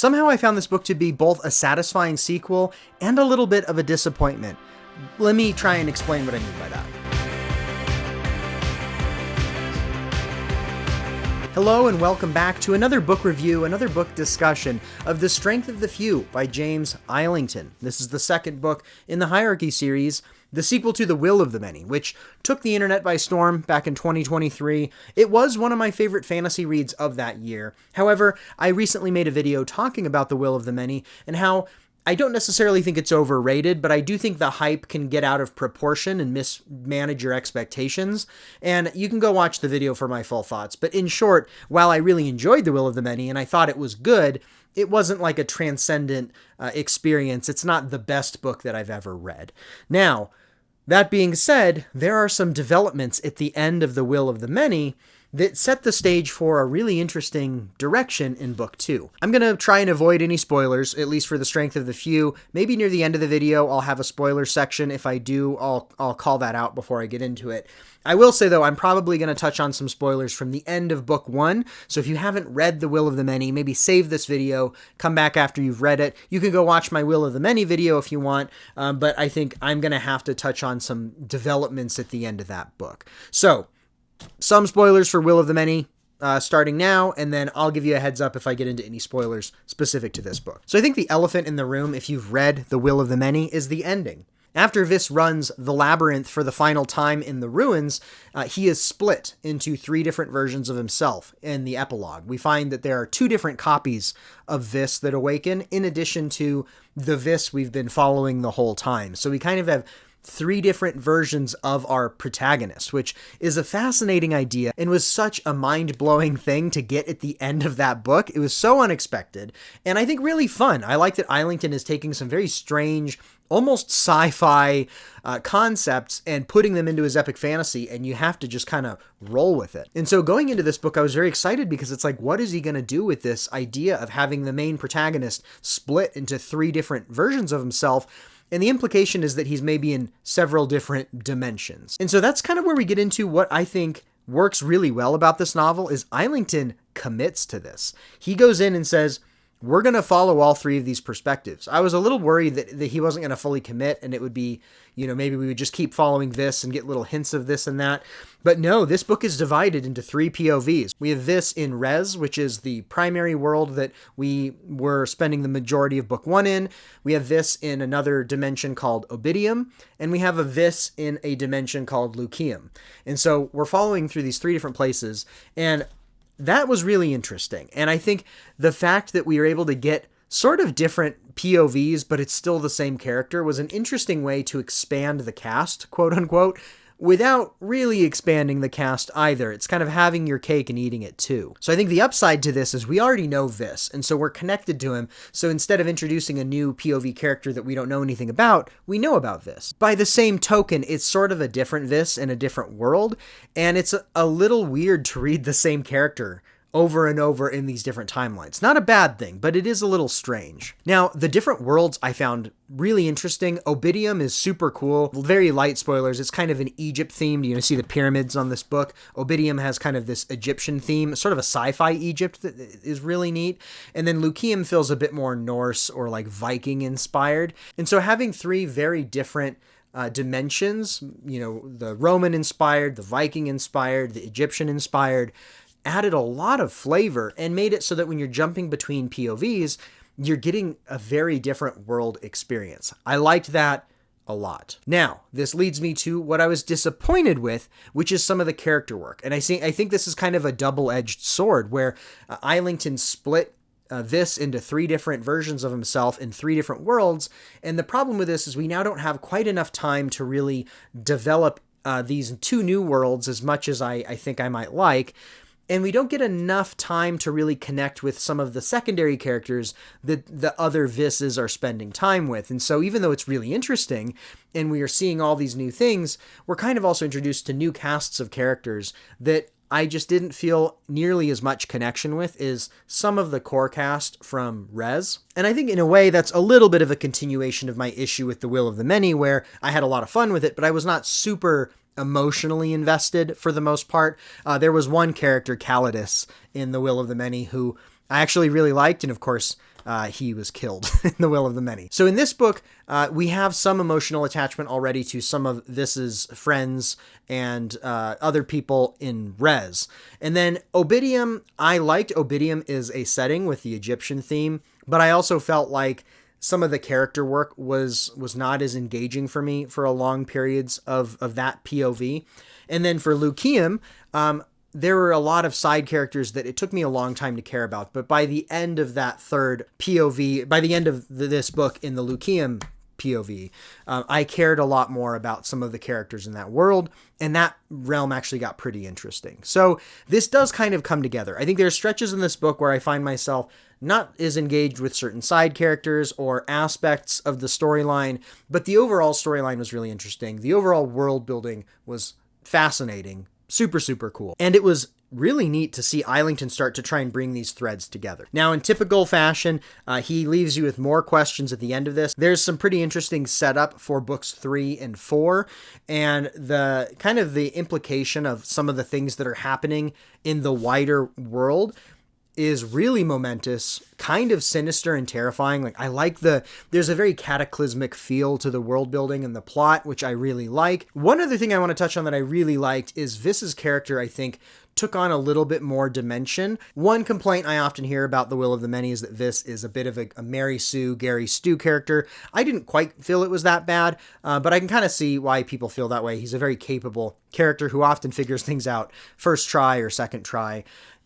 Somehow I found this book to be both a satisfying sequel and a little bit of a disappointment. Let me try and explain what I mean by that. Hello and welcome back to another book review, another book discussion of The Strength of the Few by James Islington. This is the second book in the Hierarchy series, the sequel to The Will of the Many, which took the internet by storm back in 2023. It was one of my favorite fantasy reads of that year. However, I recently made a video talking about The Will of the Many and how I don't necessarily think it's overrated, but I do think the hype can get out of proportion and mismanage your expectations. And you can go watch the video for my full thoughts. But in short, while I really enjoyed The Will of the Many and I thought it was good, it wasn't like a transcendent experience. It's not the best book that I've ever read. Now, that being said, there are some developments at the end of The Will of the Many that set the stage for a really interesting direction in Book 2. I'm going to try and avoid any spoilers, at least for The Strength of the Few. Maybe near the end of the video, I'll have a spoiler section. If I do, I'll call that out before I get into it. I will say, though, I'm probably going to touch on some spoilers from the end of Book 1, so if you haven't read The Will of the Many, maybe save this video, come back after you've read it. You can go watch my Will of the Many video if you want, but I think I'm going to have to touch on some developments at the end of that book. So, some spoilers for Will of the Many starting now, and then I'll give you a heads up if I get into any spoilers specific to this book. So I think the elephant in the room, if you've read The Will of the Many, is the ending. After Vis runs the labyrinth for the final time in the ruins, he is split into 3 different versions of himself in the epilogue. We find that there are 2 different copies of Vis that awaken, in addition to the Vis we've been following the whole time. So we kind of have 3 different versions of our protagonist, which is a fascinating idea and was such a mind-blowing thing to get at the end of that book. It was so unexpected and I think really fun. I like that Islington is taking some very strange, almost sci-fi concepts and putting them into his epic fantasy, and you have to just kind of roll with it. And so going into this book, I was very excited because it's like, what is he going to do with this idea of having the main protagonist split into 3 different versions of himself? And the implication is that he's maybe in several different dimensions. And so that's kind of where we get into what I think works really well about this novel is Islington commits to this. He goes in and says, we're going to follow all 3 of these perspectives. I was a little worried that he wasn't going to fully commit and it would be, maybe we would just keep following this and get little hints of this and that. But no, this book is divided into 3 POVs. We have this in Res, which is the primary world that we were spending the majority of Book 1 in. We have this in another dimension called Obidium, and we have a Vis in a dimension called Lucium. And so we're following through these 3 different places, and that was really interesting. And I think the fact that we were able to get sort of different POVs, but it's still the same character, was an interesting way to expand the cast, quote unquote, without really expanding the cast either. It's kind of having your cake and eating it too. So I think the upside to this is we already know Vis, and so we're connected to him. So instead of introducing a new POV character that we don't know anything about, we know about Vis. By the same token, it's sort of a different Vis in a different world, and it's a little weird to read the same character over and over in these different timelines. Not a bad thing, but it is a little strange. Now, the different worlds I found really interesting. Obidium is super cool. Very light spoilers. It's kind of an Egypt themed. You see the pyramids on this book. Obidium has kind of this Egyptian theme, sort of a sci-fi Egypt that is really neat. And then Lucium feels a bit more Norse or like Viking inspired. And so having 3 very different dimensions, the Roman inspired, the Viking inspired, the Egyptian inspired, added a lot of flavor and made it so that when you're jumping between POVs, you're getting a very different world experience. I liked that a lot. Now, this leads me to what I was disappointed with, which is some of the character work. And I think this is kind of a double-edged sword where Islington split this into 3 different versions of himself in 3 different worlds. And the problem with this is we now don't have quite enough time to really develop these 2 new worlds as much as I think I might like. And we don't get enough time to really connect with some of the secondary characters that the other Vises are spending time with. And so even though it's really interesting and we are seeing all these new things, we're kind of also introduced to new casts of characters that I just didn't feel nearly as much connection with as some of the core cast from Res. And I think in a way that's a little bit of a continuation of my issue with The Will of the Many, where I had a lot of fun with it, but I was not super emotionally invested for the most part. There was one character, Calidus, in The Will of the Many, who I actually really liked, and of course, he was killed in The Will of the Many. So in this book, we have some emotional attachment already to some of Vis's friends and other people in Res. And then Obidium, I liked Obidium as a setting with the Egyptian theme, but I also felt like some of the character work was not as engaging for me for a long periods of that POV. And then for Lucium, there were a lot of side characters that it took me a long time to care about. But by the end of that third POV, by the end of this book in the Lucium POV, I cared a lot more about some of the characters in that world, and that realm actually got pretty interesting. So this does kind of come together. I think there are stretches in this book where I find myself not as engaged with certain side characters or aspects of the storyline, but the overall storyline was really interesting. The overall world building was fascinating, super, super cool. And it was really neat to see Islington start to try and bring these threads together. Now, in typical fashion, he leaves you with more questions at the end of this. There's some pretty interesting setup for books 3 and 4, and the kind of the implication of some of the things that are happening in the wider world is really momentous, kind of sinister and terrifying. Like, I like there's a very cataclysmic feel to the world building and the plot, which I really like. One other thing I want to touch on that I really liked is Vis's character, I think, took on a little bit more dimension. One complaint I often hear about The Will of the Many is that Vis is a bit of a Mary Sue, Gary Stu character. I didn't quite feel it was that bad, but I can kind of see why people feel that way. He's a very capable character who often figures things out first try or second try.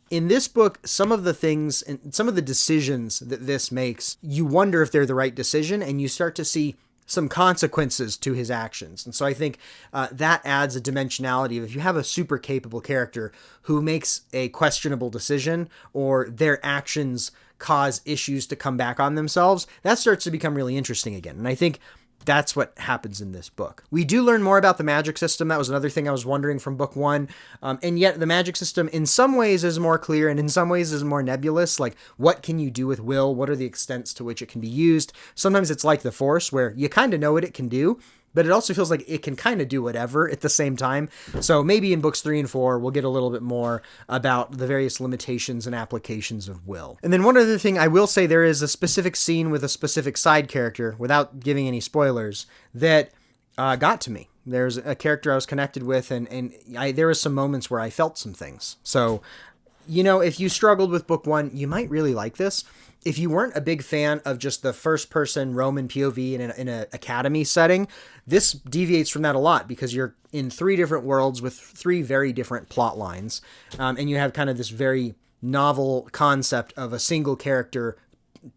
In this book, some of the things and some of the decisions that Vis makes, you wonder if they're the right decision, and you start to see some consequences to his actions. And so I think that adds a dimensionality of if you have a super capable character who makes a questionable decision or their actions cause issues to come back on themselves, that starts to become really interesting again. And I think that's what happens in this book. We do learn more about the magic system. That was another thing I was wondering from book 1. And yet the magic system in some ways is more clear and in some ways is more nebulous. Like, what can you do with will? What are the extents to which it can be used? Sometimes it's like the Force, where you kind of know what it can do, but it also feels like it can kind of do whatever at the same time. So maybe in books 3 and 4, we'll get a little bit more about the various limitations and applications of will. And then one other thing I will say, there is a specific scene with a specific side character, without giving any spoilers, that got to me. There's a character I was connected with, and there was some moments where I felt some things. So, you know, if you struggled with book 1, you might really like this. If you weren't a big fan of just the first-person Roman POV in an academy setting, this deviates from that a lot because you're in 3 different worlds with 3 very different plot lines, and you have kind of this very novel concept of a single character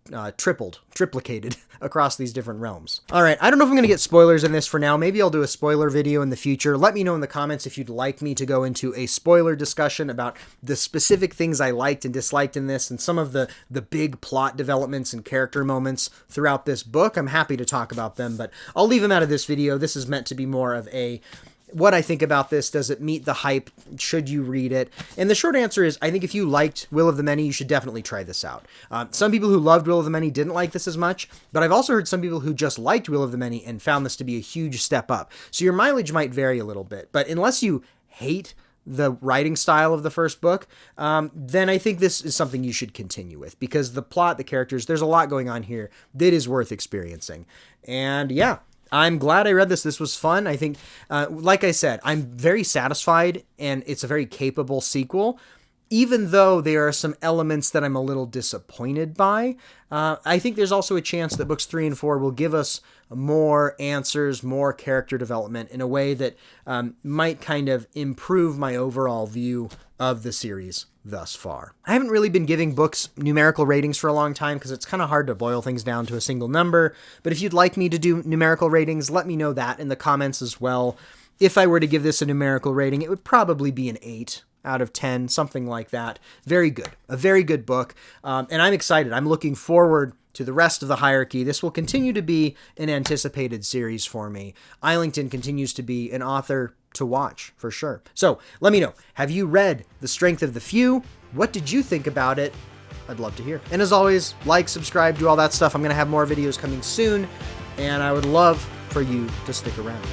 triplicated across these different realms. All right, I don't know if I'm going to get spoilers in this for now. Maybe I'll do a spoiler video in the future. Let me know in the comments if you'd like me to go into a spoiler discussion about the specific things I liked and disliked in this and some of the big plot developments and character moments throughout this book. I'm happy to talk about them, but I'll leave them out of this video. This is meant to be more of a what I think about this. Does it meet the hype? Should you read it? And the short answer is, I think if you liked Will of the Many, you should definitely try this out. Some people who loved Will of the Many didn't like this as much, but I've also heard some people who just liked Will of the Many and found this to be a huge step up. So your mileage might vary a little bit, but unless you hate the writing style of the first book, then I think this is something you should continue with, because the plot, the characters, there's a lot going on here that is worth experiencing. And yeah, I'm glad I read this. This was fun. I think, like I said, I'm very satisfied, and it's a very capable sequel, even though there are some elements that I'm a little disappointed by. I think there's also a chance that books 3 and 4 will give us more answers, more character development in a way that might kind of improve my overall view of the series thus far. I haven't really been giving books numerical ratings for a long time because it's kind of hard to boil things down to a single number, but if you'd like me to do numerical ratings, let me know that in the comments as well. If I were to give this a numerical rating, it would probably be an 8 out of 10, something like that. Very good. A very good book. And I'm excited. I'm looking forward to the rest of the hierarchy. This will continue to be an anticipated series for me. Islington continues to be an author to watch, for sure. So let me know. Have you read The Strength of the Few? What did you think about it? I'd love to hear. And as always, like, subscribe, do all that stuff. I'm going to have more videos coming soon, and I would love for you to stick around.